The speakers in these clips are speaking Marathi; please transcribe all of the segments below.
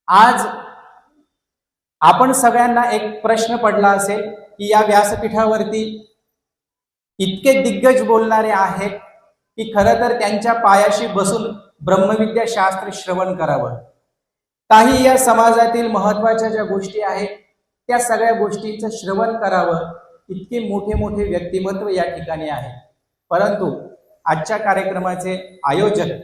आज आपण सगळ्यांना एक प्रश्न पडला असेल की या व्यासपीठावरती इतके दिग्गज बोलणारे आहेत की खरं तर त्यांच्या पायाशी बसून ब्रह्मविद्या शास्त्र श्रवण करावं. काही या समाजातील महत्वाच्या ज्या गोष्टी आहेत त्या सगळ्या गोष्टींचं श्रवण करावं. इतके मोठे मोठे व्यक्तिमत्व या ठिकाणी आहे. परंतु आजच्या कार्यक्रमाचे आयोजक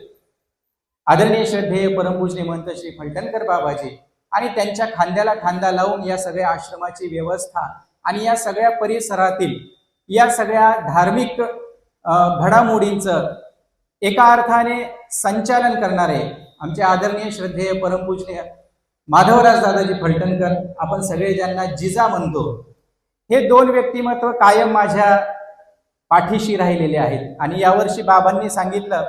आदरणीय श्रद्धेय परमपूजनीय महंत श्री फलटणकर बाबाजी आणि त्यांच्या खांद्याला खांदा लावून या सगळ्या आश्रमाची व्यवस्था आणि या सगळ्या परिसरातील या सगळ्या धार्मिक घडामोडींचं एका अर्थाने संचालन करणारे आमचे आदरणीय श्रद्धेय परमपूजनीय माधवराज दादाजी फलटणकर, आपण सगळे ज्यांना जिजा म्हणतो, हे दोन व्यक्तिमत्व कायम माझ्या पाठीशी राहिलेले आहेत. आणि यावर्षी बाबांनी सांगितलं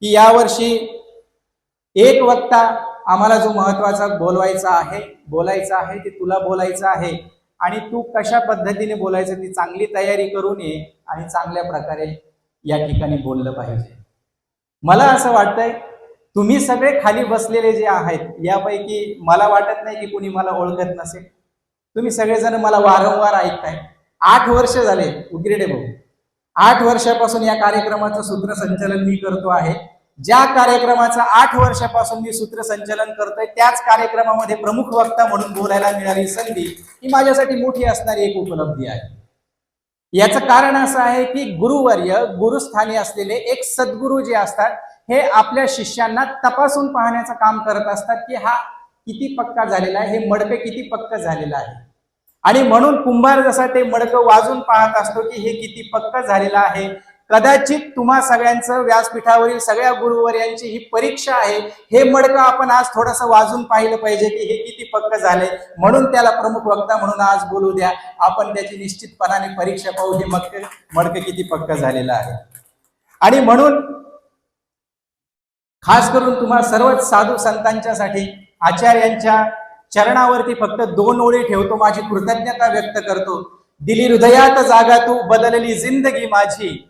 की यावर्षी एक वक्ता आम्हाला जो महत्वाचा बोलायचा आहे ते तुला बोलायचं आहे आणि तू कशा पद्धतीने बोलायचं ती चांगली तयारी करून ये आणि चांगल्या प्रकारे या ठिकाणी बोललं पाहिजे. मला असं वाटतंय तुम्ही सगळे खाली बसलेले जे आहेत यापैकी मला वाटत नाही की कुणी मला ओळखत नसेल. तुम्ही सगळेजण मला वारंवार ऐकताय. 8 वर्ष झाले उगिरडे भाऊ, 8 वर्षापासून या कार्यक्रमाचं सूत्रसंचालन मी करतो आहे. ज्या कार्यक्रमाचं 8 वर्षापासून मी सूत्रसंचालन करतोय त्याच कार्यक्रमामध्ये प्रमुख वक्ता म्हणून बोलायला मिळाली संधी ही माझ्यासाठी मोठी असणारी एक उपलब्धी आहे. याचं कारण असं आहे की गुरुवर्य, गुरुस्थानी असलेले एक सद्गुरू जे असतात हे आपल्या शिष्यांना तपासून पाहण्याचं काम करत असतात की हा किती पक्का झालेला आहे, हे मडकं किती पक्क झालेलं आहे. आणि म्हणून कुंभार जसा ते मडकं वाजून पाहत असतो की हे किती पक्क झालेलं आहे. कदाचित तुम्हा सगळ्यांचं व्यासपीठावरील सगळ्या गुरुवर्यांची ही परीक्षा आहे. हे मडकं आपण आज थोडंसं वाजून पाहिलं पाहिजे की हे किती पक्क झाले. म्हणून त्याला प्रमुख वक्ता म्हणून आज बोलू द्या. आपण त्याची निश्चितपणाने परीक्षा पाहू हे मडकं किती पक्क झालेलं आहे. आणि म्हणून खास करून तुम्हा सर्वच साधू संतांच्यासाठी आचार्यांच्या चरणावरती फक्त 2 ओळी ठेवतो. माझी कृतज्ञता व्यक्त करतो. दिली हृदयात जागा तू, बदलली जिंदगी माझी.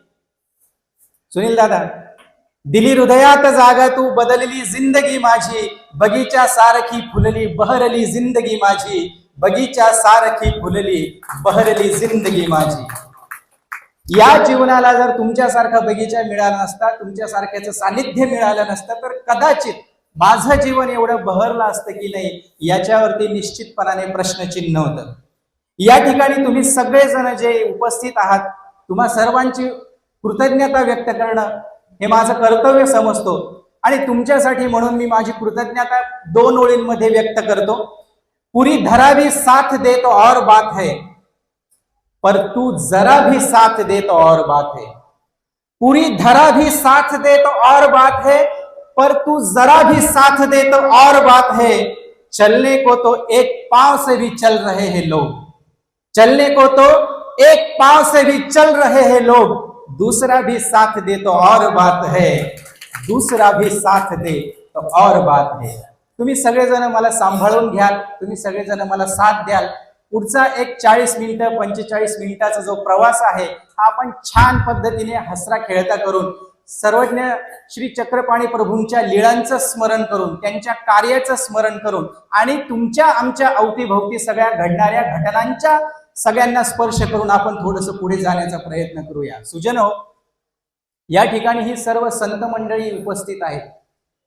सुनील दादा, दिली हृदयात जागा तू, बदलली जिंदगी माझी. बगीचा सारखी फुलली बहरली जिंदगी माझी. बगीचा सारखी फुलली बहरली जिंदगी माझी. या जीवनाला जर तुमच्यासारखा बगीचा मिळाला नसता, तुमच्यासारख्याचं सानिध्य मिळालं नसतं तर कदाचित माझं जीवन एवढं बहरलं असतं की नाही याच्यावरती निश्चितपणाने प्रश्नचिन्ह होतं. या ठिकाणी तुम्ही सगळेजण जे उपस्थित आहात तुम्हा सर्वांची कृतज्ञता व्यक्त करणं हे माझं कर्तव्य समजतो. आणि तुमच्यासाठी म्हणून मी माझी कृतज्ञता 2 ओळींमध्ये व्यक्त करतो. पूरी धरा भी साथ दे तो और बात है, पर तू जरा भी साथ दे तो और बात है. पूरी धरा भी साथ दे तो और बात है, पर तू जरा भी साथ दे तो और बात है. चलने को तो एक पांव से भी चल रहे हैं लोग. चलने को तो एक पांव से भी चल रहे हैं लोग. दूसरा भी साथ दे तो और बात है. दूसरा भी साथ दे तो और बात है. तुम्ही सगळेजण मला सांभाळून घ्याल, तुम्ही सगळेजण मला साथ द्याल. पुढचा एक 40 मिनिटं 45 मिनिटाचा जो प्रवास आहे हा आपण छान पद्धतीने हसरा खेळता करून सर्वज्ञ श्री चक्रपाणी प्रभूंच्या लीळांचं स्मरण करून त्यांच्या कार्याचं स्मरण करून आणि तुमच्या आमच्या अवतीभोवती सगळ्या घडणाऱ्या घटनांच्या सगळ्यांना स्पर्श करून आपण थोडंसं पुढे जाण्याचा प्रयत्न करूया. सुजनो, या ठिकाणी ही सर्व संत मंडळी उपस्थित आहेत.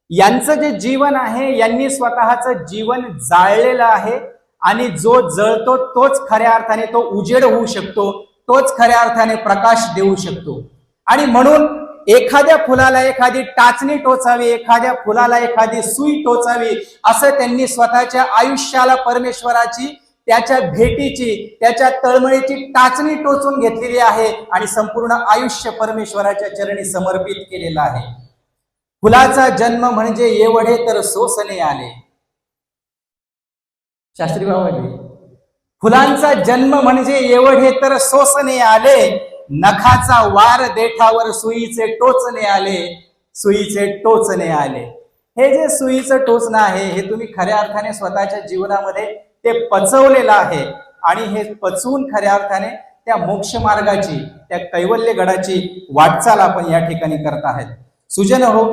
यांचं जे जीवन आहे यांनी स्वतःचं जीवन जाळलेलं आहे आणि जो जळतो तोच खऱ्या अर्थाने तो उजेड होऊ शकतो, तोच खऱ्या अर्थाने प्रकाश देऊ शकतो. आणि म्हणून एखाद्या फुलाला एखादी टाचणी टोचावी, एखाद्या फुलाला एखादी सुई टोचावी असं त्यांनी स्वतःच्या आयुष्याला परमेश्वराची, त्याच्या भेटीची, त्याच्या तळमळीची टाचणी टोचून घेतलेली आहे आणि संपूर्ण आयुष्य परमेश्वराच्या चरणी समर्पित केलेलं आहे. फुलाचा जन्म म्हणजे एवढे तर सोसणे आले. शास्त्री बाबाजी, फुलांचा जन्म म्हणजे एवढे तर सोसणे आले. नखाचा वार देठावर सुईचे टोचणे आले. सुईचे टोचणे आले. हे जे सुईचं टोचणं आहे हे तुम्ही खऱ्या अर्थाने स्वतःच्या जीवनामध्ये ते पचवलेलं आहे आणि हे पचवून खऱ्या अर्थाने त्या मोक्ष मार्गाची, त्या कैवल्य गडाची वाटचाल आपण या ठिकाणी करत आहेत. सुजन हो,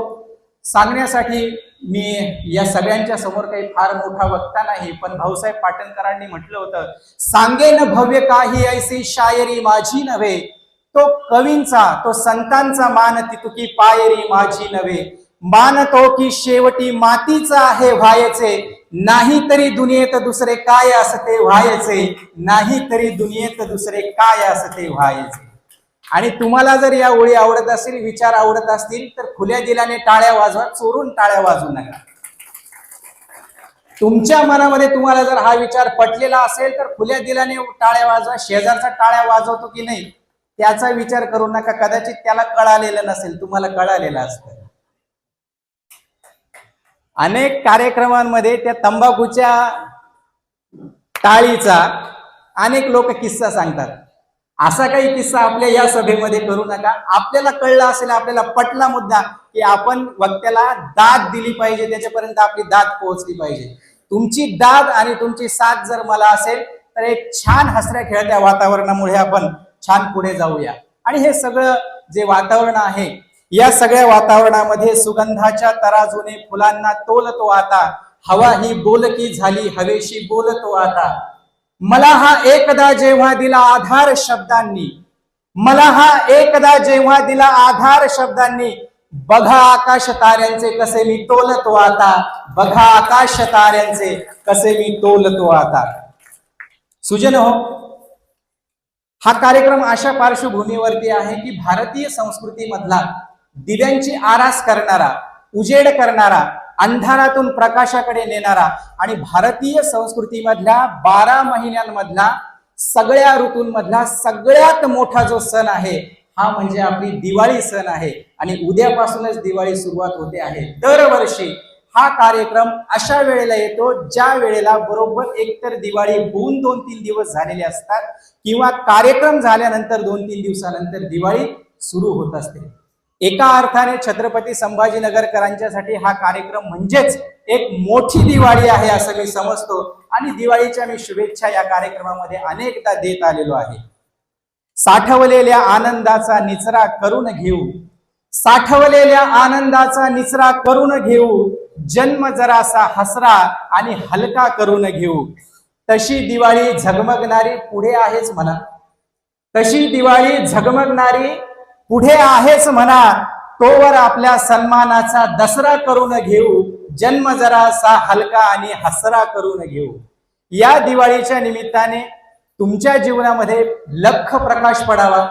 सांगण्यासाठी मी या सगळ्यांच्या समोर काही फार मोठा वक्ता नाही, पण भाऊसाहेब पाटणकरांनी म्हटलं होतं, सांगेन भव्य काही ऐसी शायरी माझी नव्हे, तो कवींचा तो संतांचा मान तितुकी पायरी माझी नव्हे, मानतो की शेवटी मातीचा आहे व्हायचे, नाही तरी दुनियेत दुसरे काय असते व्हायचे, नाही तरी दुनियेत दुसरे काय असते व्हायचे. आणि तुम्हाला जर या ओळी आवडत असतील, विचार आवडत असतील, तर खुल्या दिलाने टाळ्या वाजवा, चोरून टाळ्या वाजवू नका. तुमच्या मनामध्ये तुम्हाला जर हा विचार पटलेला असेल तर खुल्या दिलाने टाळ्या वाजवा. शेजारचा टाळ्या वाजवतो की नाही त्याचा विचार करू नका, कदाचित त्याला कळालेलं नसेल, तुम्हाला कळालेलं असतं. अनेक कार्यक्रमांमध्ये त्या तंबाखूच्या टाळीचा अनेक लोक किस्सा सांगतात. असा काही किस्सा आपल्या या सभेमध्ये करू नका. आपल्याला कळलं असेल, आपल्याला पटला मुद्दा, की आपण वक्त्याला दाद दिली पाहिजे, त्याच्यापर्यंत आपली दाद पोहोचली पाहिजे. तुमची दाद आणि तुमची साथ जर मला असेल तर एक छान हसऱ्या खेळत्या वातावरणामुळे आपण छान पुढे जाऊया. आणि हे सगळं जे वातावरण आहे, या सगळ्या वातावरणामध्ये सुगंधाच्या तराजूने फुलांना तोलतो आता, हवा ही बोलकी झाली हवेशी बोलतो आता. मला हा एकदा जेव्हा दिला आधार शब्दांनी, मला हा एकदा जेव्हा दिला आधार शब्दांनी, बघा आकाश ताऱ्यांचे कसे मी तोलतो आता, बघा आकाश ताऱ्यांचे कसे मी तोलतो आता. सुजन हो, हा कार्यक्रम अशा पार्श्वभूमीवरती आहे की भारतीय संस्कृतीमधला दिव्यांची आरास करणारा, उजेड करणारा, अंधारातून प्रकाशाकडे नेणारा आणि भारतीय संस्कृतीमधल्या 12 महिन्यांमधला सगळ्या ऋतूंमधला सगळ्यात मोठा जो सण आहे हा म्हणजे आपली दिवाळी सण आहे. आणि उद्यापासूनच दिवाळी सुरुवात होते आहे. दरवर्षी हा कार्यक्रम अशा वेळेला येतो ज्या वेळेला बरोबर एकतर दिवाळी होऊन 2-3 दिवस झालेले असतात किंवा कार्यक्रम झाल्यानंतर 2-3 दिवसानंतर दिवाळी सुरू होत असते. एका अर्थाने छत्रपती संभाजीनगरकरांच्यासाठी हा कार्यक्रम म्हणजेच एक मोठी दिवाळी आहे असं मी समजतो. आणि दिवाळीच्या मी शुभेच्छा या कार्यक्रमामध्ये अनेकदा देत आलेलो आहे. साठवलेल्या आनंदाचा निचरा करून घेऊ, साठवलेल्या आनंदाचा निचरा करून घेऊ, जन्म जरासा हसरा आणि हलका करून घेऊ. तशी दिवाळी झगमगणारी पुढे आहेच म्हणा, तशी दिवाळी झगमगणारी पुढे आहेच म्हणा. तोवर आपल्या सन्मानाचा दसरा करून घेऊ, जन्म जरासा हलका आणि हसरा करून घेऊ. या दिवाळीच्या निमित्ताने तुमच्या जीवनामध्ये लख प्रकाश पडावा,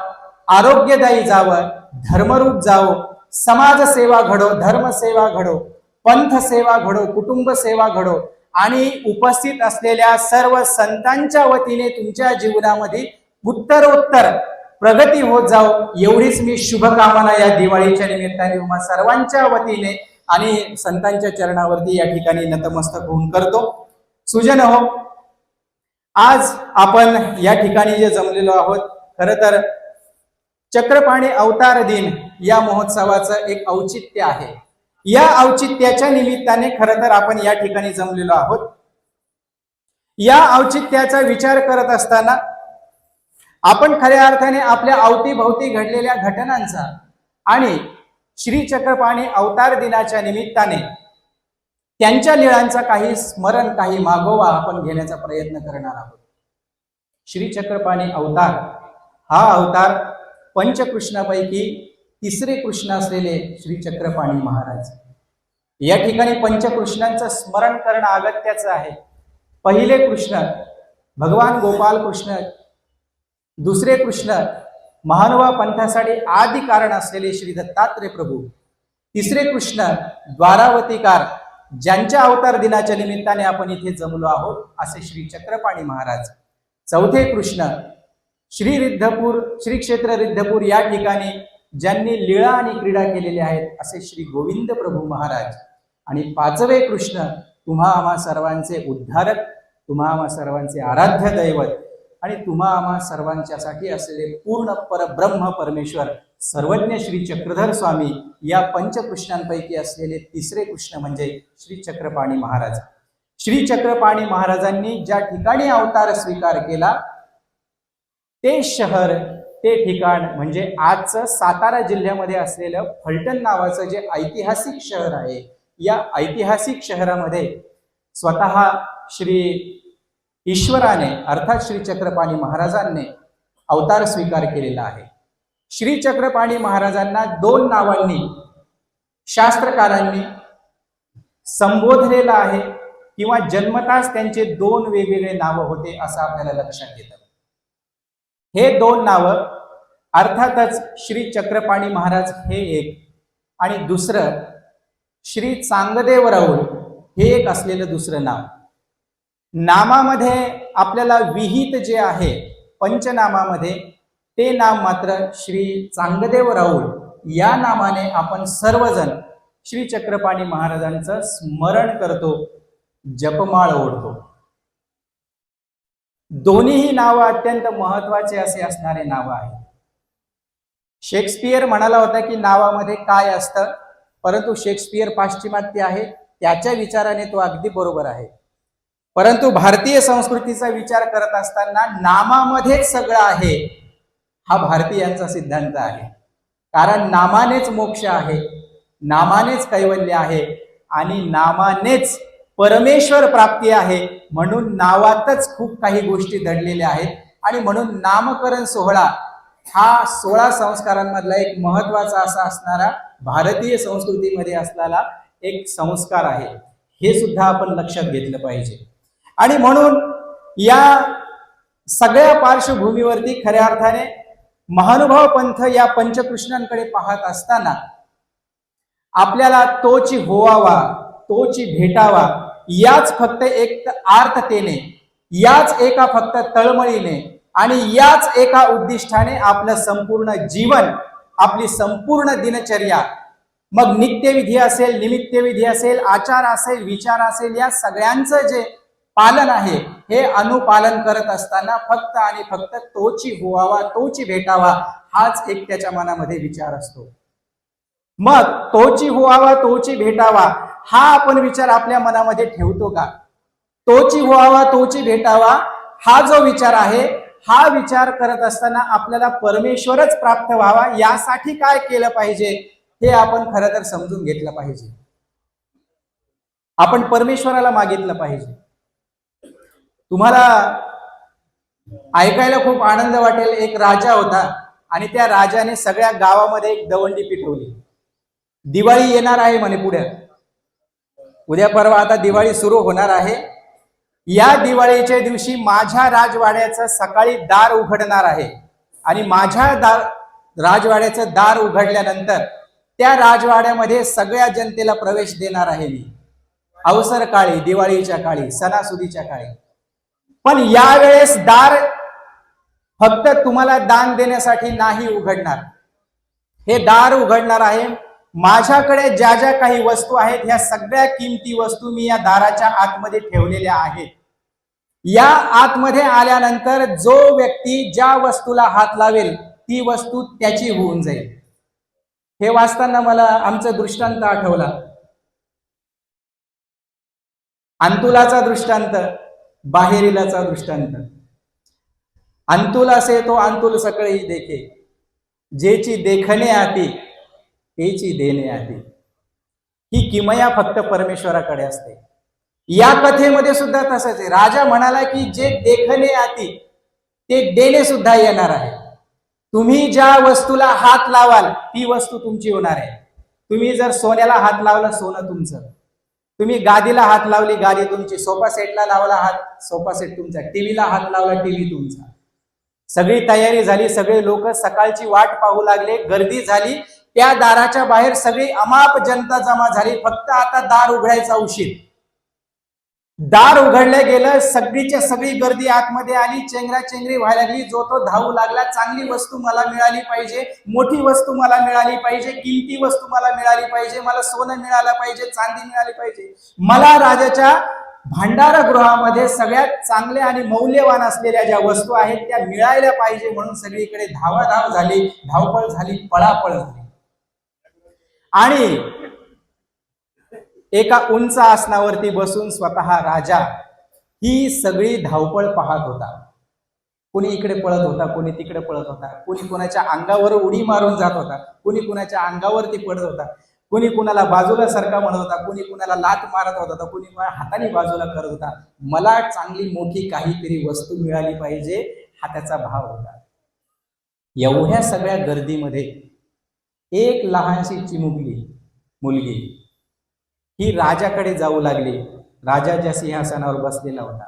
आरोग्यदायी जावं, धर्मरूप जावो, समाजसेवा घडो, धर्मसेवा घडो, पंथ सेवा घडो, कुटुंब सेवा घडो आणि उपस्थित असलेल्या सर्व संतांच्या वतीने तुमच्या जीवनामध्ये उत्तरोत्तर प्रगती होत जाओ, एवढीच मी शुभकामना या दिवाळीच्या निमित्ताने तुम्हा सर्वांच्या वतीने आणि संतांच्या चरणावरती या ठिकाणी नतमस्तक होऊन करतो. सुजन हो, आज आपण या ठिकाणी जे जमलेलो आहोत, खरं तर चक्रपाणी अवतार दिन या महोत्सवाचं एक औचित्य आहे. या औचित्याच्या निमित्ताने खरं तर आपण या ठिकाणी जमलेलो आहोत. या औचित्याचा विचार करत असताना आपण खऱ्या अर्थाने आपल्या अवतीभोवती घडलेल्या घटनांचा आणि श्री चक्रपाणी अवतार दिनाच्या निमित्ताने त्यांच्या लीळांचा काही स्मरण, काही मागोवा आपण घेण्याचा प्रयत्न करणार आहोत. श्री चक्रपाणी अवतार हा अवतार पंचकृष्णापैकी तिसरे कृष्ण असलेले श्री चक्रपाणी महाराज. या ठिकाणी पंचकृष्णांचं स्मरण करणं अगत्याचं आहे. पहिले कृष्ण भगवान गोपाल कृष्ण, दुसरे कृष्ण महानुभाव पंथासाठी आदि कारण असलेले श्री दत्तात्रय प्रभू, तिसरे कृष्ण द्वारावतीकार ज्यांच्या अवतार दिनाच्या निमित्ताने आपण इथे जमलो आहोत असे श्री चक्रपाणी महाराज. चौथे कृष्ण श्री रिद्धपूर, श्री क्षेत्र रिद्धपूर या ठिकाणी ज्यांनी लीळा आणि क्रीडा केलेल्या आहेत असे श्री गोविंद प्रभू महाराज. आणि पाचवे कृष्ण तुम्हा आम्हा सर्वांचे उद्धारक, तुम्हा आम्हा सर्वांचे आराध्य दैवत आणि तुम्हा आम्हा सर्वांच्यासाठी असलेले पूर्ण परब्रह्म परमेश्वर सर्वज्ञ श्री चक्रधर स्वामी या पंचकृष्णांपैकी असलेले तिसरे कृष्ण म्हणजे श्री चक्रपाणी महाराज. श्री चक्रपाणी महाराजांनी ज्या ठिकाणी अवतार स्वीकार केला ते शहर, ते ठिकाण म्हणजे आजचं सातारा जिल्ह्यामध्ये असलेलं फलटण नावाचं जे ऐतिहासिक शहर आहे, या ऐतिहासिक शहरामध्ये स्वतः श्री ईश्वराने अर्थात श्री चक्रपाणी महाराजांनी अवतार स्वीकार केलेला आहे। श्री चक्रपाणी महाराजांना दोन नावांनी शास्त्रकारांनी संबोधलेलं आहे किंवा जन्मताच त्यांचे दोन वेगवेगळे नाव होते असं आपल्याला लक्षात येतं। हे दोन नावं अर्थातच श्री चक्रपाणी महाराज हे एक आणि दुसरं श्री चांगदेव राऊळ हे एक असलेलं दुसरं नाव। नामामध्ये आपल्याला विहित जे आहे पंचनामामध्ये ते नाम मात्र श्री चांगदेव राऊळ या नामाने आपण सर्वजण श्री चक्रपाणी महाराजांचं स्मरण करतो, जपमाळ ओढतो। दोन्हीही नावं अत्यंत महत्वाचे असे असणारे नावं आहेत। शेक्सपियर म्हणाला होता की नावामध्ये काय असतं, परंतु शेक्सपियर पाश्चिमात्य आहे, त्याच्या विचाराने तो अगदी बरोबर आहे। परंतु भारतीय संस्कृतीचा विचार करत असताना नामामध्येच सगळं आहे हा भारतीयांचा सिद्धांत आहे। कारण नामानेच मोक्ष आहे, नामानेच कैवल्य आहे आणि नामानेच परमेश्वर प्राप्ती आहे। म्हणून नावातच खूप काही गोष्टी दडलेल्या आहेत आणि म्हणून नामकरण सोहळा हा 16 संस्कारांमधला एक महत्वाचा असा असणारा भारतीय संस्कृतीमध्ये असलेला एक संस्कार आहे, हे सुद्धा आपण लक्षात घेतलं पाहिजे। आणि म्हणून या सगळ्या पार्श्वभूमीवरती खऱ्या अर्थाने महानुभाव पंथ या पंचकृष्णांकडे पाहत असताना आपल्याला तोची होवावा, तोची भेटावा याच फक्त एक आर्ततेने, याच एका फक्त तळमळीने आणि याच एका उद्दिष्टाने आपलं संपूर्ण जीवन, आपली संपूर्ण दिनचर्या, मग नित्यविधी असेल, निमित्तविधी असेल, आचार असेल, विचार असेल, या सगळ्यांचं जे पालन आहे हे अनुपालन करत असताना फक्त आणि फक्त तोची होवावा, तोची भेटावा हाच एक त्याच्या मनामध्ये विचार असतो। मग तोची होवावा, तोची भेटावा हा आपण विचार आपल्या मनामध्ये ठेवतो का? तोची होवावा, तोची भेटावा हा जो विचार आहे, हा विचार करत असताना आपल्याला परमेश्वरच प्राप्त व्हावा यासाठी काय केलं पाहिजे हे आपण खरं तर समजून घेतलं पाहिजे। आपण परमेश्वराला मागितलं पाहिजे। तुम्हाला ऐकायला खूप आनंद वाटेल, एक राजा होता आणि त्या राजाने सगळ्या गावामध्ये एक दवंडी पिटवली। दिवाळी येणार आहे म्हणे, उद्या परवा आता दिवाळी सुरू होणार आहे, या दिवाळीच्या दिवशी माझ्या राजवाड्याचं सकाळी दार उघडणार आहे आणि माझ्या राजवाड्याचं दार उघडल्यानंतर त्या राजवाड्यामध्ये सगळ्या जनतेला प्रवेश देणार आहे मी, अवसर काळी, दिवाळीच्या काळी, सणासुदीच्या काळी। पण यावेळेस दार फक्त तुम्हाला दान देण्यासाठी नाही उघडणार, हे दार उघडणार आहे माझ्याकडे ज्या ज्या काही वस्तू आहेत ह्या सगळ्या किमती वस्तू मी या दाराच्या आतमध्ये ठेवलेल्या आहेत। या आतमध्ये आल्यानंतर जो व्यक्ती ज्या वस्तूला हात लावेल ती वस्तू त्याची होऊन जाईल। हे वाचताना मला आमचा दृष्टांत आठवला, अंतुलाचा दृष्टांत, बाहेरीलाचा दृष्टांत। अंतुल असे तो अंतुल सकळी देखे, जेची देखणे आती तेची देणे आती। ही किमया फक्त परमेश्वराकडे असते। या कथेमध्ये सुद्धा तसंच आहे। राजा म्हणाला की जे देखणे आती ते देणे सुद्धा येणार आहे। तुम्ही ज्या वस्तूला हात लावाल ती वस्तू तुमची होणार आहे। तुम्ही जर सोन्याला हात लावला, सोनं तुमचं। तुम्ही गादीला हात लावली, गादी तुमची। सोफा सेटला लावला हात, सोफा सेट तुमचा। टीव्हीला हात लावला, टीव्ही तुमचा। सगळी तयारी झाली, सगळे लोक सकाळची वाट पाहू लागले, गर्दी झाली, त्या दाराच्या बाहेर सगळी अमाप जनता जमा झाली। फक्त आता दार उघडायचा उशीर। दार उघडले गेलं, सगळीच्या सगळी गर्दी आतमध्ये आली, चेंगराचेंगरी व्हायला लागली। जो तो धावू लागला, चांगली वस्तू मला मिळाली पाहिजे, मोठी वस्तू मला मिळाली पाहिजे, किमती वस्तू मला मिळाली पाहिजे, मला सोनं मिळालं पाहिजे, चांदी मिळाली पाहिजे, मला राजाच्या भांडारगृहामध्ये सगळ्यात चांगल्या आणि मौल्यवान असलेल्या ज्या वस्तू आहेत त्या मिळायला पाहिजे, म्हणून सगळीकडे धावाधाव झाली, धावपळ झाली, पळापळ झाली। आणि एका उंच आसनावरती बसून स्वतः राजा ही सगळी धावपळ पाहत होता। कोणी इकडे पळत होता, कोणी तिकडे पळत होता, कोणी कोणाच्या अंगावर उडी मारून जात होता, कोणी कोणाच्या अंगावरती पडत होता। कुणी कुणाला बाजूला सरका म्हणत होता, कुणी कुणाला लात मारत होता, तर कुणी कुणा हाताने बाजूला करत होता. मला चांगली मोठी काहीतरी वस्तू मिळाली पाहिजे, हा त्याचा भाव होता. एवढ्या सगळ्या गर्दीमध्ये एक लहानशी चिमुकली मुलगी ही राजाकडे जाऊ लागली. राजाच्या सिंहासनावर बसलेला होता.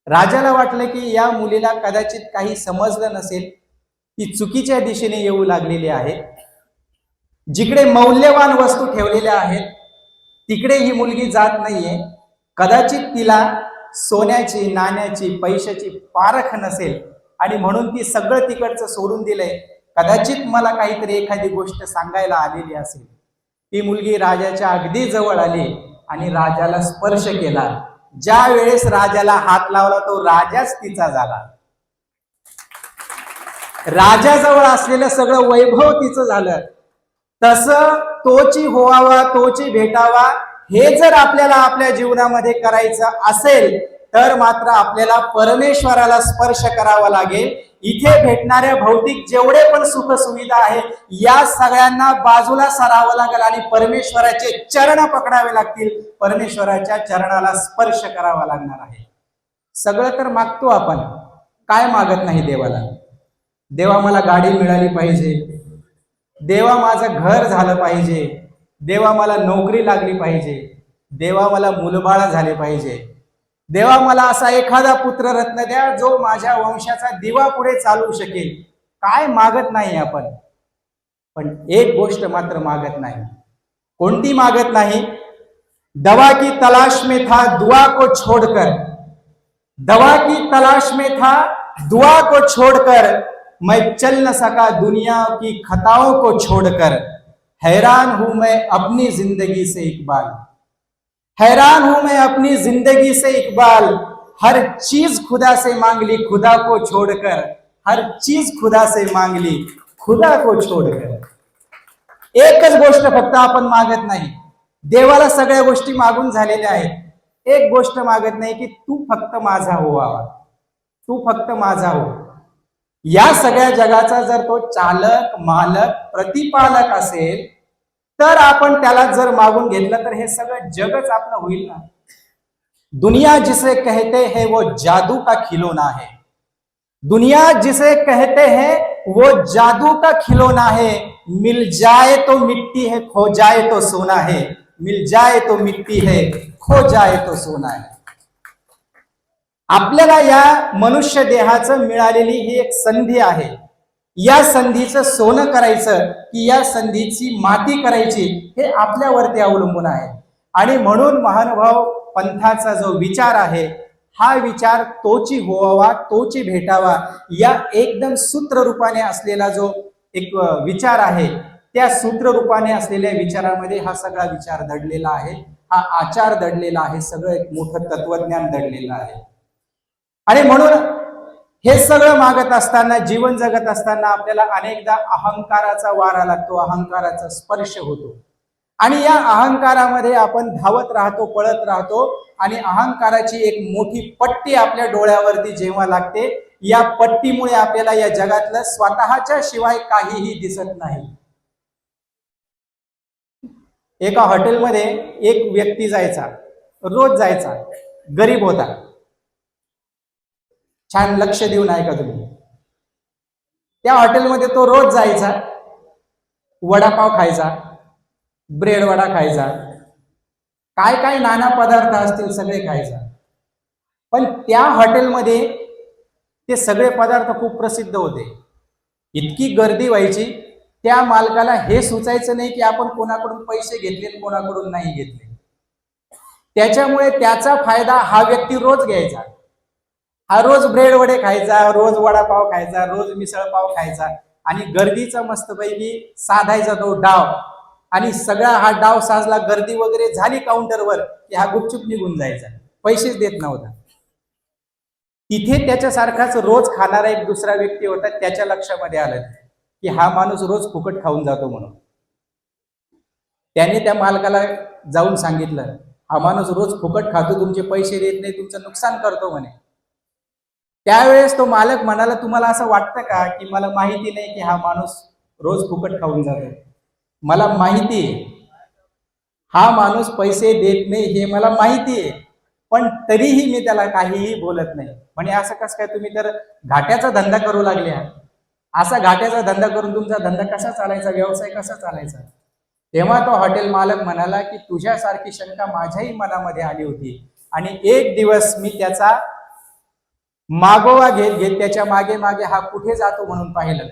राजाला वाटलं की या मुलीला कदाचित काही समजलं नसेल, ती चुकीच्या दिशेने येऊ लागलेली आहे. जिकडे मौल्यवान वस्तू ठेवलेल्या आहेत तिकडे ही मुलगी जात नाहीये. कदाचित तिला सोन्याची, नाण्याची, पैशाची पारख नसेल आणि म्हणून ती सगळं तिकडचं सोडून दिलंय. कदाचित मला काहीतरी एखादी गोष्ट सांगायला आलेली असेल. ती मुलगी राजाच्या अगदी जवळ आली आणि राजाला स्पर्श केला. ज्या वेळेस राजाला हात लावला तो राजाच तिचा झाला. राजाजवळ असलेलं सगळं वैभव तिचं झालं. तसं तोची होवावा, तोची भेटावा हे जर आपल्याला आपल्या जीवनामध्ये करायचं असेल तर मात्र आपल्याला परमेश्वराला स्पर्श करावा लागेल. इथे भेटणाऱ्या भौतिक जेवढे पण सुख सुविधा आहे या सगळ्यांना बाजूला सारावं लागेल आणि परमेश्वराचे चरण पकडावे लागतील. परमेश्वराच्या चरणाला स्पर्श करावा लागणार आहे. सगळं तर मागतो आपण, काय मागत नाही देवाला? देवा मला गाडी मिळाली पाहिजे, देवा माझं घर झालं पाहिजे, देवा मला नोकरी लागली पाहिजे, देवा मला मुलबाळ झाले पाहिजे, देवा मला असा एखादा पुत्र रत्न द्या जो माझ्या वंशाचा दिवा पुढे चालू शकेल. काय मागत नाही आपण, पण एक गोष्ट मात्र मागत नाही. कोणती मागत नाही? दवा की तलाश में था दुआ को छोड़कर, दवा की तलाश में था दुआ को छोड़कर, मैं चल न सका दुनिया की खताओं को छोड़कर, हैरान हूं मैं अपनी जिंदगी से इकबाल, हैरान हूं मैं अपनी जिंदगी से इकबाल, हर चीज खुदा से मांग ली खुदा को छोड़कर, हर चीज खुदा से मांग ली खुदा को छोड़कर. एकच गोष्ट फक्त आपण मागत नाही. देवाला सगळ्या गोष्टी मागून झालेल्या आहेत. एक गोष्ट मागत नाही की तू फक्त माझा व्हावा, तू फक्त माझा हो. या सगळ्या जगाचा जर तो चालक, मालक, प्रतिपालक असेल तर आपण त्याला जर मागून घेतलं तर हे सगळं जगच आपलं होईल ना. दुनिया जिसे कहते हैं वो जादू का खिलौना है, दुनिया जिसे कहते हैं वो जादू का खिलौना है, मिल जाए तो मिट्टी है, खो जाए तो सोना है, मिल जाए तो मिट्टी है, खो जाए तो सोना है. आपल्याला या मनुष्य देहाचं मिळालेली ही एक संधी आहे. या संधीचं सोनं करायचं की या संधीची माती करायची हे आपल्यावरती अवलंबून आहे. आणि म्हणून महानुभाव पंथाचा जो विचार आहे हा विचार तोची होवावा, तोची भेटावा या एकदम सूत्र रूपाने असलेला जो एक विचार आहे त्या सूत्र रूपाने असलेल्या विचारामध्ये हा सगळा विचार दडलेला आहे, हा आचार दडलेला आहे, सगळं एक मोठं तत्वज्ञान दडलेलं आहे. आणि म्हणून हे सगळं मागत असताना, जीवन जगत असताना आपल्याला अनेकदा अहंकाराचा वारा लागतो, अहंकाराचा स्पर्श होतो आणि या अहंकारामध्ये आपण धावत राहतो, पळत राहतो आणि अहंकाराची एक मोठी पट्टी आपल्या डोळ्यावरती जेव्हा लागते, या पट्टीमुळे आपल्याला या जगातलं स्वतःच्या शिवाय काहीही दिसत नाही. एका हॉटेलमध्ये एक व्यक्ती जायचा, रोज जायचा, गरीब होता. छान लक्ष देऊन ऐका तुम्ही. त्या हॉटेलमध्ये तो रोज जायचा, वडापाव खायचा, ब्रेड वडा खायचा, काय काय नाना पदार्थ असतील सगळे खायचा. पण त्या हॉटेलमध्ये ते सगळे पदार्थ खूप प्रसिद्ध होते. इतकी गर्दी व्हायची, त्या मालकाला हे सुचायचं नाही की आपण कोणाकडून पैसे घेतले कोणाकडून नाही घेतले. त्याच्यामुळे त्याचा फायदा हा व्यक्ती रोज घ्यायचा. हा रोज ब्रेड वडे खायचा, रोज वडापाव खायचा, रोज मिसळ पाव खायचा आणि गर्दीचा मस्तपैकी साधायचा तो डाव. आणि सगळा हा डाव साजला, गर्दी वगैरे झाली काउंटरवर की हा गुपचूप निघून जायचा, पैसेच देत नव्हता. तिथे त्याच्यासारखाच रोज खाणारा एक दुसरा व्यक्ती होता. त्याच्या लक्षामध्ये आलं की हा माणूस रोज फुकट खाऊन जातो म्हणून. त्याने त्या मालकाला जाऊन सांगितलं, हा माणूस रोज फुकट खातो, तुमचे पैसे देत नाही, तुमचं नुकसान करतो म्हणे. त्यावेळेस तो मालक म्हणाला, तुम्हाला असं वाटतं का की मला माहिती नाही की हा माणूस रोज फुकट खाऊन जातो? मला माहिती आहे, हा माणूस पैसे देत नाही हे मला माहिती आहे, पण तरीही मी त्याला काहीही बोलत नाही. म्हणे असं कसं काय, तुम्ही तर घाट्याचा धंदा करू लागले आहात. असा घाट्याचा धंदा करून तुमचा धंदा कसा चालायचा, व्यवसाय कसा चालायचा? तेव्हा तो हॉटेल मालक म्हणाला की तुझ्यासारखी शंका माझ्याही मनामध्ये आली होती, आणि एक दिवस मी त्याचा मागोवा घेत घेत त्याच्या मागे मागे हा कुठे जातो म्हणून पाहिलं,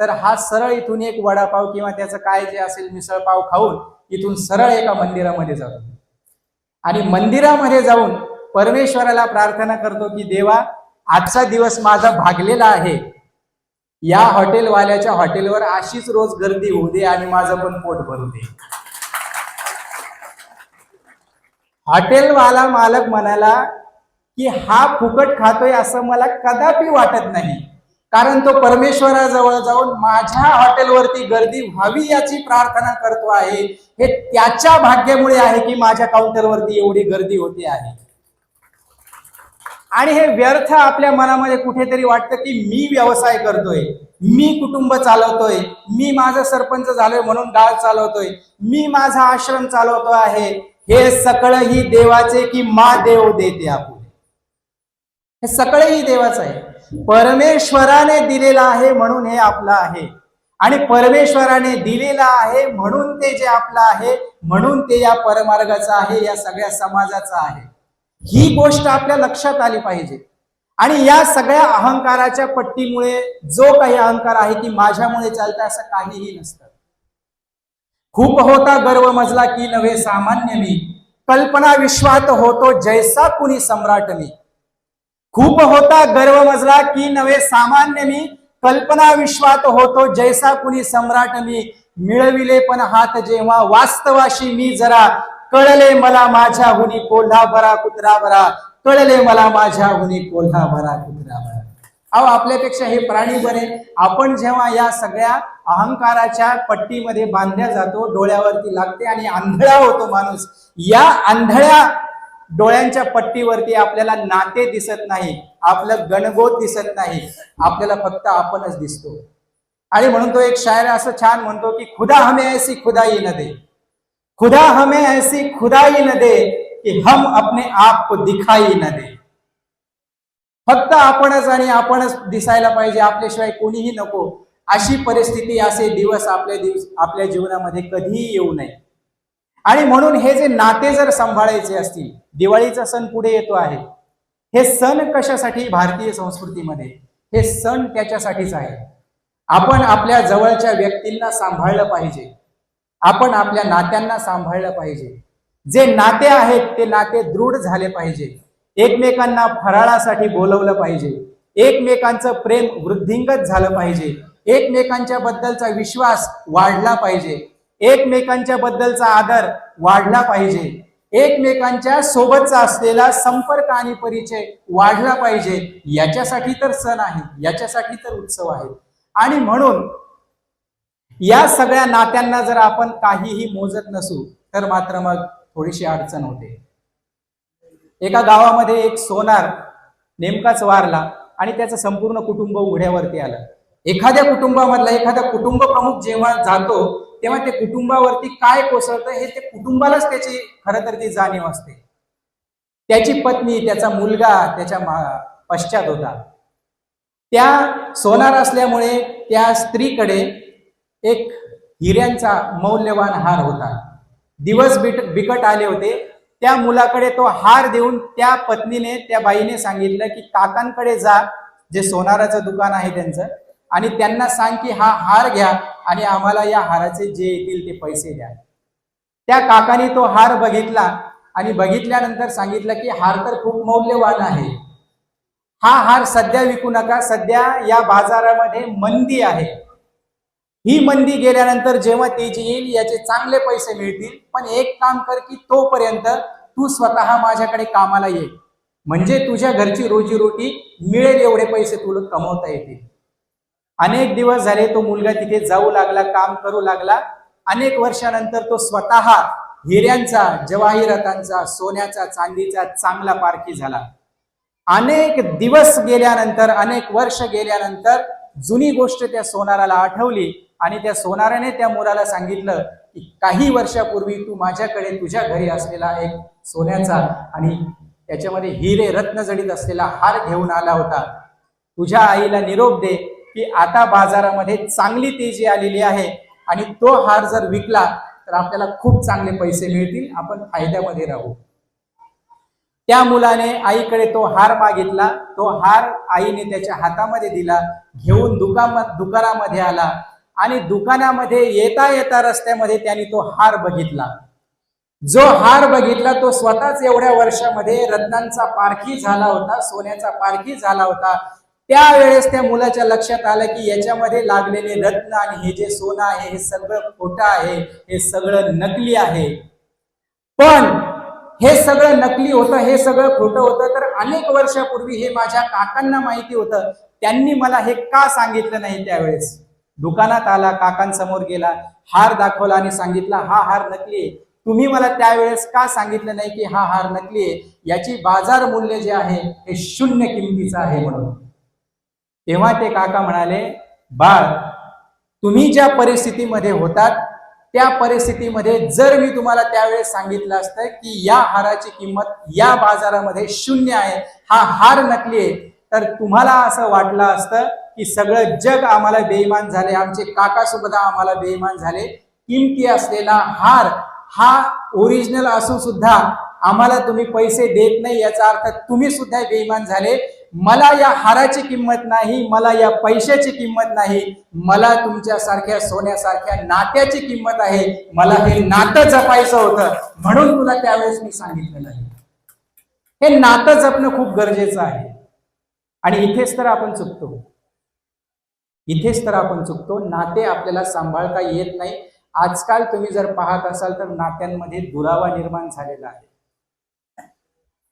तर हा सरळ इथून एक वडापाव किंवा त्याचं काय जे असेल मिसळपाव खाऊन इथून सरळ एका मंदिरामध्ये जातो, आणि मंदिरामध्ये जाऊन परमेश्वराला प्रार्थना करतो की देवा, आजचा दिवस माझा भागलेला आहे, या हॉटेलवाल्याच्या हॉटेलवर अशीच रोज गर्दी होऊ दे आणि माझं पण पोट भरू दे. हॉटेलवाला मालक म्हणाला की हा फुकट खातोय असं मला कदापि वाटत नाही, कारण तो परमेश्वराजवळ जाऊन माझ्या हॉटेलवरती गर्दी व्हावी याची प्रार्थना करतो आहे. हे त्याच्या भाग्यामुळे आहे की माझ्या काउंटरवरती एवढी गर्दी होते आहे. आणि हे व्यर्थ आपल्या मनामध्ये कुठेतरी वाटतं की मी व्यवसाय करतोय, मी कुटुंब चालवतोय, मी माझा सरपंच झालोय म्हणून गाव चालवतोय, मी माझा आश्रम चालवतो आहे. हे सगळं ही देवाचे की मा देव देते आपण, हे सगळंही देवाचं आहे. परमेश्वराने दिलेलं आहे म्हणून हे आपलं आहे, आणि परमेश्वराने दिलेलं आहे म्हणून ते जे आपलं आहे, म्हणून ते या परमार्गाचं आहे, या सगळ्या समाजाचं आहे. ही गोष्ट आपल्या लक्षात आली पाहिजे. आणि या सगळ्या अहंकाराच्या पट्टीमुळे जो काही अहंकार आहे की माझ्यामुळे चालतं असं काहीही नसतं. खूप होता गर्व मजला की नव्हे सामान्य मी, कल्पना विश्वात होतो जैसा कुणी सम्राट मी. खूप होता गर्व मजला की नव्हे सामान्य मी, कल्पना विश्वात होतो जैसा कुणी सम्राट मी. मिळविले पण हात जेव्हा वास्तवाशी मी जरा, कळले मला माझ्याहुनी कोल्हाभरा कुत्रा, कळले मला माझ्याहुनी कोल्हाभरा कुत्रा. अहो, आपल्यापेक्षा हे प्राणी बरे. आपण जेव्हा या सगळ्या अहंकाराच्या पट्टीमध्ये बांधल्या जातो, डोळ्यावरती लागते आणि आंधळा होतो माणूस. या आंधळ्या डोळ्यांच्या पट्टीवरती आपल्याला नाते दिसत नाही, आपलं गणगोत दिसत नाही, आपल्याला फक्त आपणच दिसतो. आणि म्हणून तो एक शायर असं छान म्हणतो की खुदा हमें ऐसी खुदाई न दे, खुदा हमें ऐसी खुदाई न दे कि हम अपने आप को दिखाई न दे. फक्त आपणच आणि आपणच दिसायला पाहिजे, आपल्याशिवाय कोणीही नको, अशी परिस्थिती, असे दिवस आपल्या जीवनामध्ये कधीही येऊ नये. आणि म्हणून हे जे नाते जर सांभाळायचे असतील, दिवाळीचा सण पुढे येतो आहे. हे सण कशासाठी भारतीय संस्कृतीमध्ये? हे सण त्याच्यासाठीच आहे. आपण आपल्या जवळच्या व्यक्तींना सांभाळलं पाहिजे, आपण आपल्या नात्यांना सांभाळलं पाहिजे. जे नाते आहेत ते नाते दृढ झाले पाहिजे. एकमेकांना फराळासाठी बोलवलं पाहिजे, एकमेकांचं प्रेम वृद्धिंगत झालं पाहिजे, एकमेकांच्या बद्दलचा विश्वास वाढला पाहिजे, एकमेकांच्या बद्दलचा आदर वाढला पाहिजे, एकमेकांच्या सोबतचा असलेला संपर्क आणि परिचय वाढला पाहिजे. याच्यासाठी तर सण आहे, याच्यासाठी तर उत्सव आहे. आणि म्हणून या सगळ्या नात्यांना जर आपण काहीही मोजत नसू तर मात्र मग थोडीशी अडचण होते. एका गावामध्ये एक सोनार नेमकाच वारला आणि त्याचं संपूर्ण कुटुंब उघड्यावरती आलं. एखाद्या कुटुंबामधला एखादा कुटुंब प्रमुख जेव्हा जातो तेव्हा ते कुटुंबावरती काय कोसळतं हे ते कुटुंबालाच त्याची खरं तर ती जाणीव असते. त्याची पत्नी, त्याचा मुलगा त्याच्या पश्चात होता. त्या सोनार असल्यामुळे त्या स्त्रीकडे एक हिऱ्यांचा मौल्यवान हार होता. दिवस बिकट आले होते. त्या मुलाकडे तो हार देऊन त्या पत्नीने, त्या बाईने सांगितलं की काकांकडे जा, जे सोनाराचं दुकान आहे त्यांचं, आणि त्यांना सांग की हा हार घ्या आणि आम्हाला या हाराचे जे येतील ते पैसे द्या. त्या काकाने तो हार बघितला आणि बघितल्यानंतर सांगितलं की हार तर खूप मौल्यवान आहे, हा हार सध्या विकू नका, सध्या या बाजारामध्ये मंदी आहे. ही मंदी गेल्यानंतर जेव्हा तेजी येईल याचे चांगले पैसे मिळतील, पण एक काम कर की तोपर्यंत तू स्वतः माझ्याकडे कामाला ये, म्हणजे तुझ्या घरची रोजीरोटी मिळेल एवढे पैसे तुला कमवता येतील. अनेक दिवस झाले तो मुलगा तिथे जाऊ लागला, काम करू लागला. अनेक वर्षानंतर तो स्वतः हिऱ्यांचा, जवाहिरातांचा, सोन्याचा, चांदीचा चांगला पारखी झाला. अनेक दिवस गेल्यानंतर, अनेक वर्ष गेल्यानंतर जुनी गोष्ट त्या सोनाराला आठवली आणि त्या सोनाराने त्या मुलाला सांगितलं की काही वर्षापूर्वी तू माझ्याकडे तुझ्या घरी असलेला एक सोन्याचा आणि त्याच्यामध्ये हिरे रत्न जडित असलेला हार घेऊन आला होता. तुझ्या आईला निरोप दे की आता बाजारामध्ये चांगली तेजी आलेली आहे आणि तो हार जर विकला तर आपल्याला खूप चांगले पैसे मिळतील, आपण फायद्यामध्ये राहू. त्या मुलाने आईकडे तो हार मागितला. तो हार आईने त्याच्या हातामध्ये दिला. घेऊन दुकानामध्ये आला आणि दुकानामध्ये येता येता रस्त्यामध्ये त्याने तो हार बघितला. जो हार बघितला तो स्वतःच एवढ्या वर्षामध्ये रत्नांचा पारखी झाला होता, सोन्याचा पारखी झाला होता. त्यावेळेस त्या मुलाच्या लक्षात आलं की याच्यामध्ये लागलेले रत्न आणि हे जे सोनं आहे हे सगळं खोटं आहे, हे सगळं नकली आहे. पण हे सगळं नकली होतं, हे सगळं खोटं होतं तर अनेक वर्षापूर्वी हे माझ्या काकांना माहिती होतं. त्यांनी मला हे का सांगितलं नाही? त्यावेळेस दुकानात आला, काकांसमोर गेला, हार दाखवला आणि सांगितला हा हार नकली आहे. तुम्ही मला त्यावेळेस का सांगितलं नाही की हा हार नकली आहे, याची बाजार मूल्य जे आहे हे 0 किमतीचं आहे म्हणून? तेव्हा ते काका म्हणाले, बाळ, तुम्ही ज्या परिस्थितीमध्ये होतात त्या परिस्थितीमध्ये जर मी तुम्हाला त्यावेळेस सांगितलं असतं की या हाराची किंमत या बाजारामध्ये 0 आहे, हा हार नकली आहे, तर तुम्हाला असं वाटलं असतं की सगळं जग आम्हाला बेईमान झाले, आमचे काका सुद्धा आम्हाला बेईमान झाले. किमती असलेला हार हा ओरिजिनल असून सुद्धा आम्हाला तुम्ही पैसे देत नाही, याचा अर्थ तुम्ही सुद्धा बेईमान झाले. मला या हाराची किंमत नाही, मला या पैशाची किंमत नाही, मला तुमच्यासारख्या सोन्यासारख्या नात्याची किंमत आहे. मला हे नातं जपायचं होतं म्हणून तुला त्यावेळेस मी सांगितलं नाही. हे नातं जपणं खूप गरजेचं आहे. आणि इथेच तर आपण चुकतो, इथेच तर आपण चुकतो. नाते आपल्याला सांभाळता येत नाही. आजकाल तुम्ही जर पाहत असाल तर नात्यांमध्ये दुरावा निर्माण झालेला आहे,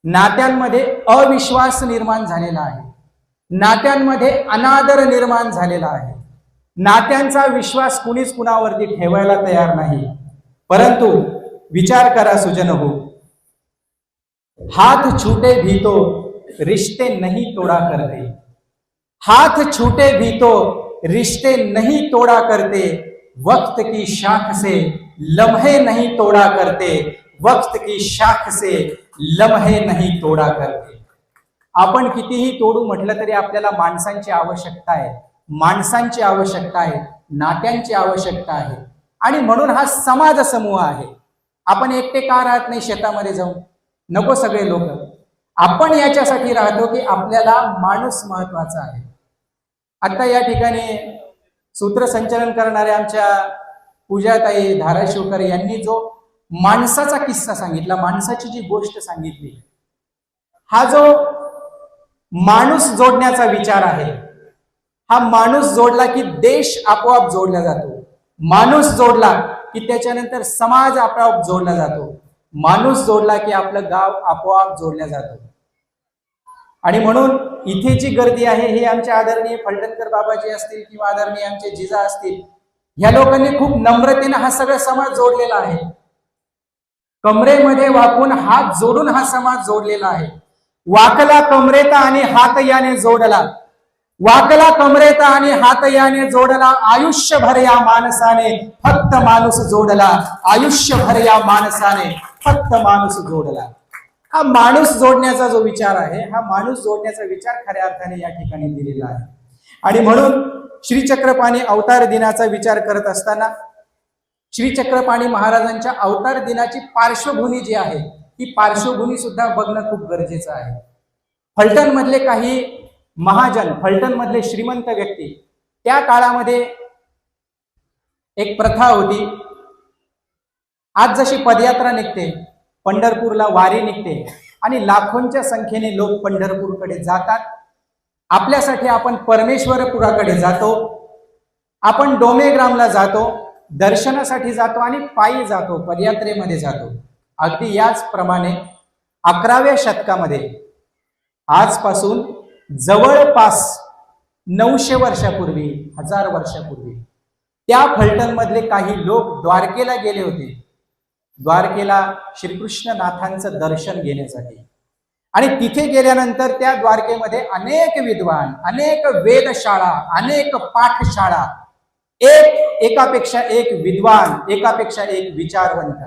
नात्यांमध्ये अविश्वास निर्माण झालेला आहे, नात्यांमध्ये अनादर निर्माण झालेला आहे. नात्यांचा विश्वास कुणीच कुणावरती ठेवायला तयार नाही. परंतु विचार करा सुजन हो, हाथ छूटे भी तो रिश्ते नहीं तोड़ा करते, हाथ छूटे भी तो रिश्ते नहीं तोड़ा करते, वक्त की शाख से लम्हे नहीं तोड़ा करते, वक्त की शाख से लम्हे नहीं तोड़ा करते. आपण कितीही तोडू म्हटलं तरी आपल्याला माणसांची आवश्यकता आहे, माणसांची आवश्यकता आहे, नात्यांची आवश्यकता आहे. आणि म्हणून हा समाज समूह आहे. आपण एकटे का राहत नाही शेतामध्ये जाऊन? नको सगळे लोक. आपण याच्यासाठी राहतो की आपल्याला माणूस महत्वाचा आहे. आता या ठिकाणी सूत्रसंचलन करणाऱ्या आमच्या पूजाताई धाराशिवकर यांनी जो माणसाचा किस्सा सांगितला, माणसाची जी गोष्ट सांगितली, हा जो माणूस जोडण्याचा विचार आहे, हा माणूस जोडला की देश आपोआप जोडला जातो. माणूस जोडला की त्याच्यानंतर समाज आपोआप जोडला जातो. माणूस जोडला की आपलं गाव आपोआप जोडलं जातं. आणि म्हणून इथे जी गर्दी आहे ही आमच्या आदरणीय फलटणकर बाबाजी असतील किंवा आदरणीय आमचे जिजा असतील, ह्या लोकांनी खूप नम्रतेने हा सगळा समाज जोडलेला आहे. कमरेमध्ये वाकून हात जोडून हा समाज जोडलेला आहे. वाकला कमरेता आणि हात याने जोडला, वाकला कमरेता आणि हात याने जोडला, आयुष्यभर या माणसाने फक्त माणूस जोडला, आयुष्यभर या माणसाने फक्त माणूस जोडला. हा माणूस जोडण्याचा जो विचार आहे, हा माणूस जोडण्याचा विचार खऱ्या अर्थाने या ठिकाणी दिलेला आहे. आणि म्हणून श्री चक्रपाणी अवतार दिनाचा विचार करत असताना श्री चक्रपाणी महाराजांच्या अवतार दिनाची पार्श्वभूमी जी आहे, ही पार्श्वभूमी सुद्धा बघणं खूप गरजेचं आहे. फलटण मधले काही महाजन, फलटण मधले श्रीमंत व्यक्ती, त्या काळामध्ये एक प्रथा होती. आज जशी पदयात्रा निघते, पंढरपूरला वारी निघते आणि लाखोंच्या संख्येने लोक पंढरपूरकडे जातात. आपल्यासाठी आपण परमेश्वरपुराकडे जातो, आपण डोमेग्रामला जातो, दर्शनासाठी जातो आणि पायी जातो, पदयात्रेमध्ये जातो. अगदी याचप्रमाणे 11व्या शतकामध्ये आजपासून जवळपास 900 वर्षापूर्वी, 1000 वर्षापूर्वी त्या फलटण मधले काही लोक द्वारकेला गेले होते. द्वारकेला श्रीकृष्णनाथांचं दर्शन घेण्यासाठी. आणि तिथे गेल्यानंतर त्या द्वारकेमध्ये अनेक विद्वान, अनेक वेधशाळा, अनेक पाठशाळा एकापेक्षा एक विद्वान, एकापेक्षा एक विचारवंत.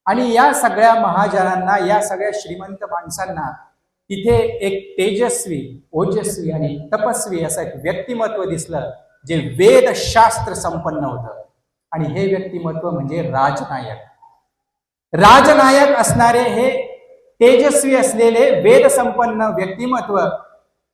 आणि या सगळ्या महाजनांना, या सगळ्या श्रीमंत माणसांना तिथे एक तेजस्वी, ओजस्वी आणि तपस्वी असं एक व्यक्तिमत्व दिसलं, जे वेदशास्त्र संपन्न होतं. आणि हे व्यक्तिमत्व म्हणजे राजनायक. राजनायक असणारे हे तेजस्वी असलेले वेदसंपन्न व्यक्तिमत्व,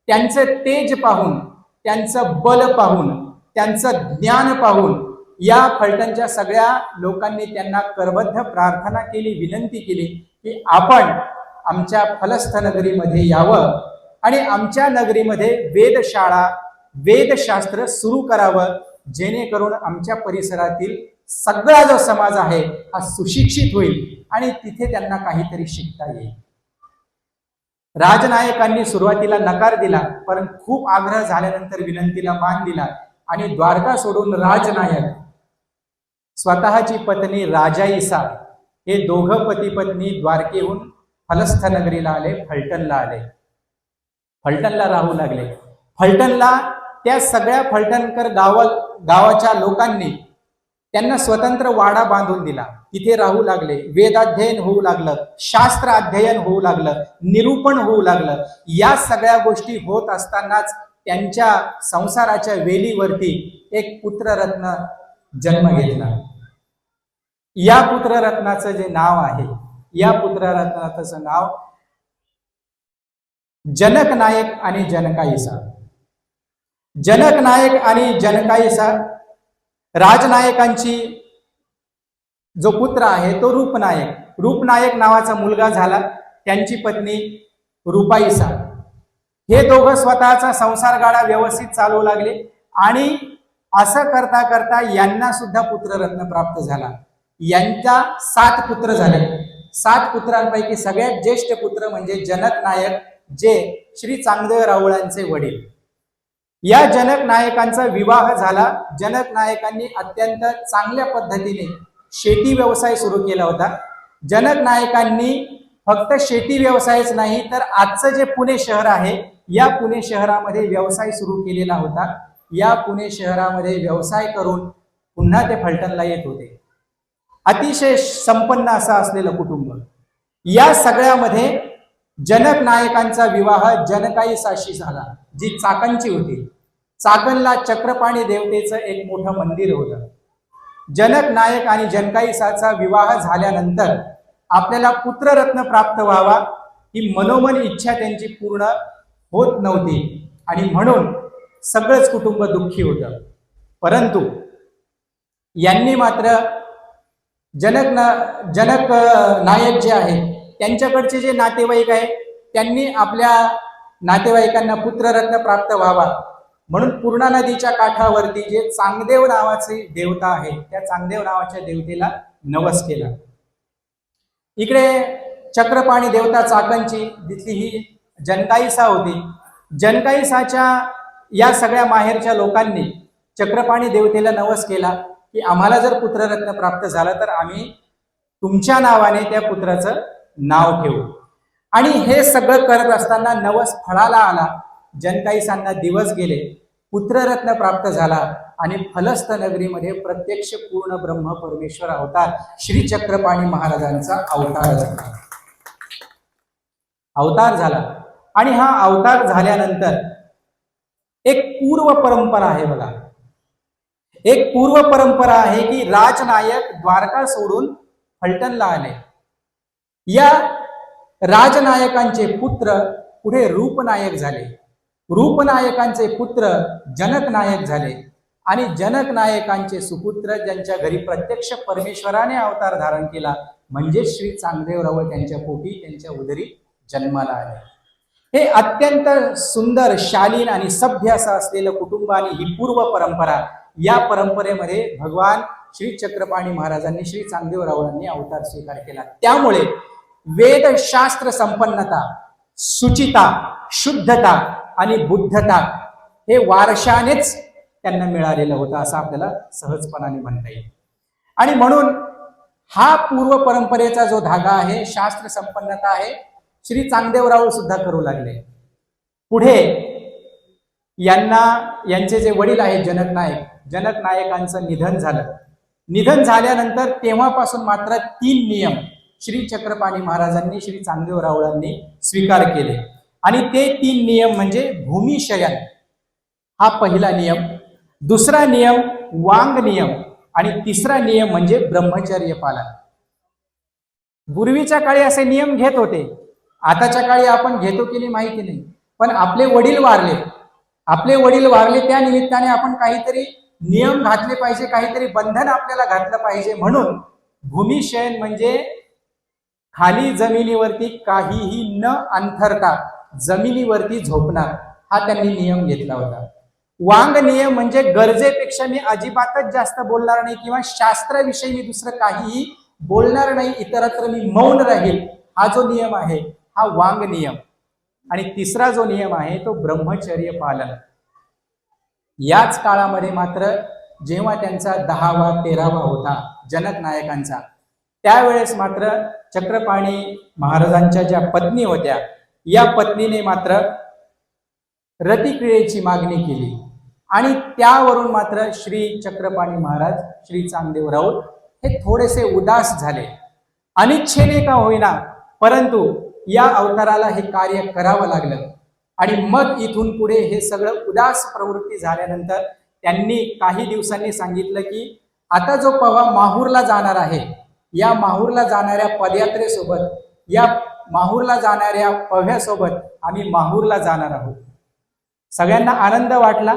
त्यांचं तेज पाहून, त्यांचं बल पाहून, त्यांचं ज्ञान पाहून या फलटणच्या सगळ्या लोकांनी त्यांना करबद्ध प्रार्थना केली, विनंती केली की आपण आमच्या फलस्थ नगरीमध्ये यावं आणि आमच्या नगरीमध्ये वेदशाळा, वेदशास्त्र सुरू करावं, जेणेकरून आमच्या परिसरातील सगळा जो समाज आहे हा सुशिक्षित होईल आणि तिथे त्यांना काहीतरी शिकता येईल. राजनायकांनी सुरुवातीला नकार दिला, परंतु खूप आग्रह झाल्यानंतर विनंतीला मान दिला आणि द्वारका सोडून राजनायक, स्वतःची पत्नी राजाईसा, हे दोघं पती पत्नी द्वारकेहून फलस्थ नगरीला आले, फलटणला आले. फलटणला राहू लागले. फलटणला त्या सगळ्या फलटणकर गावाच्या लोकांनी त्यांना स्वतंत्र वाडा बांधून दिला. तिथे राहू लागले. वेदाध्ययन होऊ लागलं, शास्त्र अध्ययन होऊ लागलं, निरूपण होऊ लागलं. या सगळ्या गोष्टी होत असतानाच त्यांच्या संसाराच्या वेलीवरती एक पुत्ररत्न जन्म घेतला. या पुत्ररत्नाचं जे नाव आहे, या पुत्ररत्नाचं नाव जनक नायक आणि जनकाईसा. जनक नायक आणि जनकाईसा राजनायकांची जो पुत्र आहे तो रूपनायक. रूपनायक नावाचा मुलगा झाला, त्यांची पत्नी रूपाईसा. हे दोघं स्वतःचा संसार गाडा व्यवस्थित चालवू लागले आणि असं करता करता यांना सुद्धा पुत्ररत्न प्राप्त झाला. यांच्या 7 पुत्र झाले. 7 पुत्रांपैकी सगळ्यात ज्येष्ठ पुत्र म्हणजे जनक नायक, जे श्री चांगदेव राऊळांचे वडील. या जनक नायकांचा विवाह झाला. जनक नायकांनी अत्यंत चांगल्या पद्धतीने शेती व्यवसाय सुरू केला होता. जनक नायकांनी फक्त शेती व्यवसायच नाही तर आजचं जे पुणे शहर आहे, या पुणे शहरामध्ये व्यवसाय सुरू केलेला होता. या पुणे शहरामध्ये व्यवसाय करून पुन्हा ते फलटणला येत होते. अतिशय संपन्न असं असलेलं कुटुंब. या सगळ्यामध्ये जनक नायकांचा विवाह जनकाईसाशी झाला, जी चाकणची होती. चाकणला चक्रपाणी देवतेचं एक मोठं मंदिर होतं. जनक नायक आणि जनकाईसाचा विवाह झाल्यानंतर आपल्याला पुत्ररत्न प्राप्त व्हावा ही मनोमन इच्छा त्यांची पूर्ण होत नव्हती आणि म्हणून सगळंच कुटुंब दुःखी होतं. परंतु यांनी मात्र जनक नायक जे आहे त्यांच्याकडचे जे नातेवाईक आहे त्यांनी आपल्या नातेवाईकांना पुत्ररत्न प्राप्त व्हावा म्हणून पूर्णा नदीच्या काठावरती जे चांगदेव नावाची देवता आहे, त्या चांगदेव नावाच्या देवतेला नवस केला. इकडे चक्रपाणी देवता चाकणची, तिथली ही जनकाईसा होती. जनकाईसाच्या या सगळ्या माहेरच्या लोकांनी चक्रपाणी देवतेला नवस केला की आम्हाला जर पुत्ररत्न प्राप्त झालं तर आम्ही तुमच्या नावाने त्या पुत्राचं नाव ठेवू. आणि हे सगळं करत असताना नवस फळाला आला. जनकाईसांना दिवस गेले, पुत्ररत्न प्राप्त झाला आणि फलस्थ नगरीमध्ये प्रत्यक्ष पूर्ण ब्रह्म परमेश्वर अवतार श्री चक्रपाणी महाराजांचा अवतार झाला. आणि हा अवतार झाल्यानंतर एक पूर्व परंपरा आहे बघा. एक पूर्व परंपरा आहे की राजनायक द्वारका सोडून फलटणला आले. या राजनायकांचे पुत्र पुढे रूपनायक झाले. रूपनायकांचे पुत्र जनक नायक झाले आणि जनक नायकांचे सुपुत्र ज्यांच्या घरी प्रत्यक्ष परमेश्वराने अवतार धारण केला म्हणजे श्री चांगदेव राऊळ त्यांच्या पोटी, त्यांच्या उदरी जन्माला आले. हे अत्यंत सुंदर, शालीन आणि सभ्य असं असलेलं कुटुंब आणि ही पूर्व परंपरा. या परंपरेमध्ये भगवान श्री चक्रपाणी महाराजांनी, श्री चांगदेव राऊळांनी अवतार स्वीकार केला. त्यामुळे वेदशास्त्र संपन्नता, सुचिता, शुद्धता आणि बुद्धता हे वारशानेच त्यांना मिळालेलं होतं असं आपल्याला सहजपणाने म्हणता येईल. आणि म्हणून हा पूर्व परंपरेचा जो धागा आहे, शास्त्र संपन्नता आहे, श्री चांगदेव राऊळ सुद्धा करू लागले. पुढे यांना यांचे जे वडील आहेत जनक नायक, जनक नायकांचं निधन झालं. निधन झाल्यानंतर तेव्हापासून मात्र 3 नियम श्री चक्रपाणी महाराजांनी, श्री चांगदेवरावळांनी स्वीकार केले. आणि ते 3 नियम म्हणजे भूमिशयन हा पहिला नियम, दुसरा नियम वांग नियम आणि तिसरा नियम म्हणजे ब्रह्मचर्य पालन. पूर्वीच्या काळी असे नियम घेत होते, आताच्या काळी आपण घेतो की नाही माहिती नाही, पण आपले वडील वारले त्या निमित्ताने आपण काहीतरी नियम घातले पाहिजे, काहीतरी बंधन आपल्याला घातलं पाहिजे. म्हणून भूमिशयन म्हणजे खाली जमिनीवरती काहीही न अंथरता जमिनीवरती झोपणार, हा त्यांनी नियम घेतला होता. वांग नियम म्हणजे गरजेपेक्षा मी अजिबातच जास्त बोलणार नाही किंवा शास्त्राविषयी मी दुसरं काहीही बोलणार नाही, इतरत्र मी मौन राहील, हा जो नियम आहे हा वांग नियम. आणि तिसरा जो नियम आहे तो ब्रह्मचर्य पालन. याच काळामध्ये मात्र जेव्हा त्यांचा 10वा 13वा होता जनक नायकांचा, त्यावेळेस मात्र चक्रपाणी महाराजांच्या ज्या पत्नी होत्या, या पत्नीने मात्र रतिक्रियेची मागणी केली आणि त्यावरून मात्र श्री चक्रपाणी महाराज, श्री चांगदेवराव हे थोडेसे उदास झाले. अनिच्छेने का होईना, परंतु या अवताराला हे कार्य करावं लागलं. आणि मग इथून पुढे हे सगळं उदास प्रवृत्ती झाल्यानंतर त्यांनी काही दिवसांनी सांगितलं की आता जो पवा माहूरला जाणार आहे, या माहूरला जाणाऱ्या पदयात्रेसोबत, या माहूरला जाणाऱ्या पव्यासोबत आम्ही माहूरला जाणार आहोत. सगळ्यांना आनंद वाटला.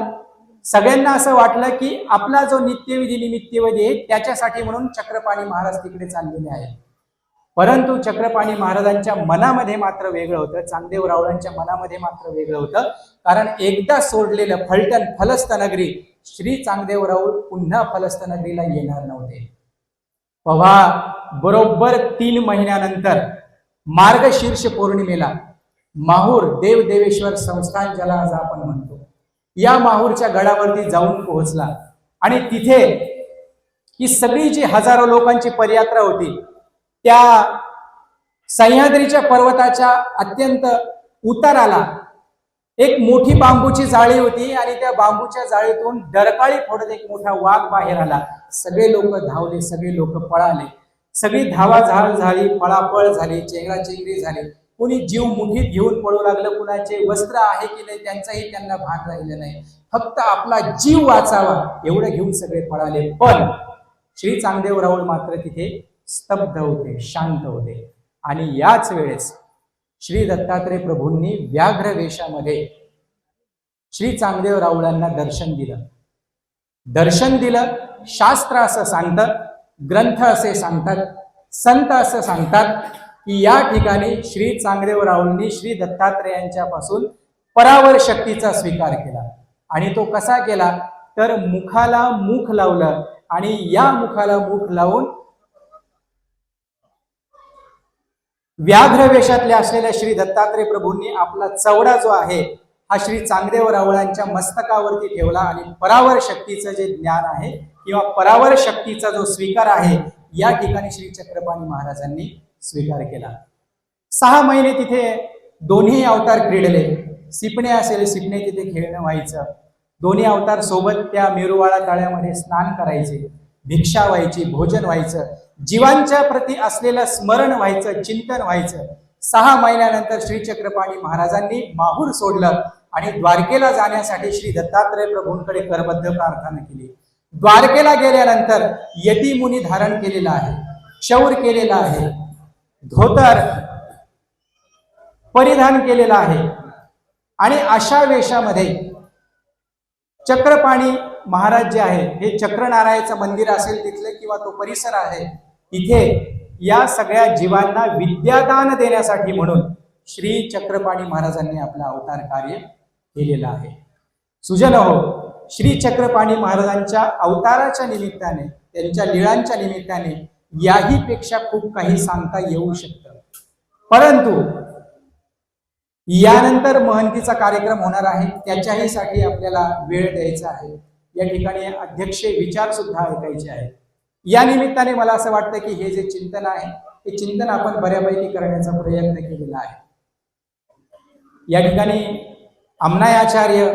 सगळ्यांना असं वाटलं की आपला जो नित्यविधी आहे त्याच्यासाठी म्हणून चक्रपाणी महाराज तिकडे चाललेले आहेत. परंतु चक्रपाणी महाराजांच्या मनामध्ये मात्र वेगळं होतं, चांगदेवरावळांच्या मनामध्ये मात्र वेगळं होतं. कारण एकदा सोडलेलं फलटण फलस्त नगरी श्री चांगदेवराव पुन्हा फलस्त नगरीला येणार नव्हते. पहा, बरोबर 3 महिन्यानंतर मार्गशीर्ष पौर्णिमेला माहूर देवदेवेश्वर संस्थान ज्याला आज आपण म्हणतो, या माहूरच्या गडावरती जाऊन पोहोचला. आणि तिथे ही सगळी जी हजारो लोकांची पदयात्रा होती, त्या सह्याद्रीच्या पर्वताच्या अत्यंत उताराला एक मोठी बांबूची जाळी होती आणि त्या बांबूच्या जाळीतून डरकाळी फोडत एक मोठा वाघ बाहेर आला. सगळे लोक धावले, सगळे लोक पळाले, सगळी धावाधाव झाली, पळापळ झाली, चेंगराचेंगरी झाली. कोणी जीव मुठीत घेऊन पळू लागलं, कुणाचे वस्त्र आहे की नाही त्यांचाही त्यांना भान राहिलं नाही, फक्त आपला जीव वाचावा एवढं घेऊन सगळे पळाले. पण श्री चांगदेवराव मात्र तिथे स्तब्ध होते, शांत होते. आणि याच वेळेस श्री दत्तात्रय प्रभूंनी व्याघ्र वेशामध्ये श्री चांगदेवरावळांना दर्शन दिलं. शास्त्र असं सांगतं, ग्रंथ असे सांगतात, संत असं सांगतात की या ठिकाणी श्री चांगदेवरावांनी श्री दत्तात्रेयांच्या पासून परावर शक्तीचा स्वीकार केला. आणि तो कसा केला तर मुखाला मुख लावलं आणि या मुखाला मुख लावून व्याघ्र वेशातले असलेल्या श्री दत्तात्रय प्रभूंनी आपला चवडा जो आहे हा श्री चांगदेवरावळांच्या मस्तकावरती ठेवला आणि परावर शक्तीचं जे ज्ञान आहे किंवा परावर शक्तीचा जो स्वीकार आहे या ठिकाणी श्री चक्रपाणी महाराजांनी स्वीकार केला. 6 महिने तिथे दोन्ही अवतार क्रीडले. सिपणे असेल, सिपणे तिथे खेळणं व्हायचं. दोन्ही अवतार सोबत त्या मेरुवाळा तळ्यामध्ये स्नान करायचे, भिक्षा व्हायची, भोजन व्हायचं, जीवांच्या प्रती असलेलं स्मरण व्हायचं, चिंतन व्हायचं. 6 महिन्यानंतर श्री चक्रपाणी महाराजांनी माहूर सोडलं आणि द्वारकेला जाण्यासाठी श्री दत्तात्रय प्रभूंकडे करबद्ध प्रार्थना केली. द्वारकेला गेल्यानंतर यती मुनी धारण केलेला आहे, क्षौर केलेला आहे, धोतर परिधान केलेला आहे आणि अशा वेशामध्ये चक्रपाणी महाराज जे आहे, हे चक्रनारायचं मंदिर असेल तिथले किंवा तो परिसर आहे, तिथे या सगळ्या जीवांना विद्यादान देण्यासाठी म्हणून श्री चक्रपाणी महाराजांनी आपलं अवतार कार्य केलेलं आहे. सुजन हो, श्री चक्रपाणी महाराजांच्या अवताराच्या निमित्ताने, त्यांच्या लीळांच्या निमित्ताने याही पेक्षा खूप काही सांगता येऊ शकतं. परंतु यानंतर महंतीचा कार्यक्रम होणार आहे, त्याच्याही साठी आपल्याला वेळ द्यायचा आहे. या ठिकाणी अध्यक्ष विचार सुद्धा ऐकायचे आहेत. या निमित्ताने मला असं वाटतं की हे जे चिंतन आहे हे चिंतन आपण बऱ्यापैकी करण्याचा प्रयत्न केलेला आहे. या ठिकाणी अम्नाय आचार्य